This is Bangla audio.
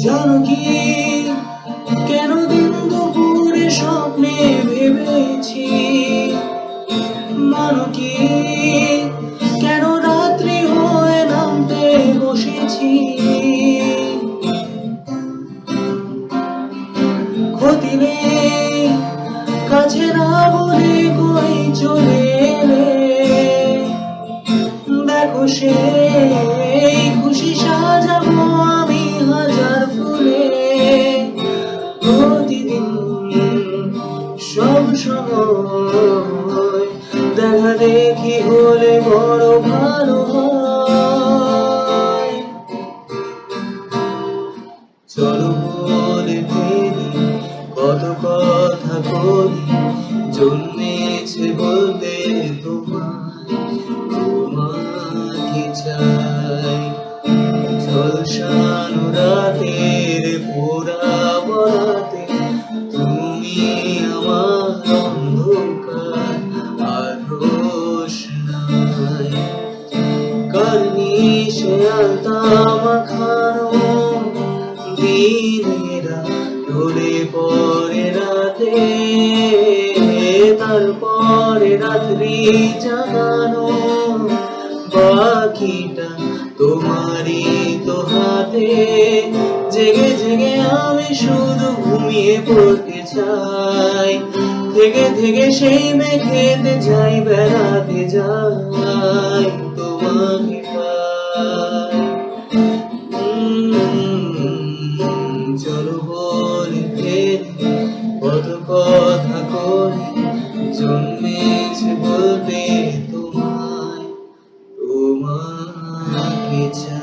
জানো কি কেন দিন দুপুরে স্বপ্নে ভেবেছি, মানো কি কেন রাত্রি হয়ে নামতে বসেছি। ক্ষতি নেই কাছে না বলে কই চলে এলে, দেখো সেই খুশি সাজাবো আমি হাজার ফুলে। প্রতিদিন সব সময় দেখা দেখি হলে বড় ভালো হয়। চলো বলে ফেলি কত কথা করি, জন্মেছে বলতে তোমাকে চাই। ঝলসানো রাতের পোড়া বরাতে তুমি আমার অন্ধকার আর রোশনাই। কার্নিশে আলতা মাখানো দিনেরা ঢলে পরে রাতে, তারপরে রাত্রি জাগানো বাকিটা তোমারই তো হাতে। জেগে জেগে আমি শুধু ঘুমিয়ে পড়তে চাই, থেকে থেকে সেই মেঘেতে যাই বেড়াতে যাই তোমাকে পাই। চলো বলে ফেলি কত কথা করি, জন্মেছে বলতে তোমাকে চাই।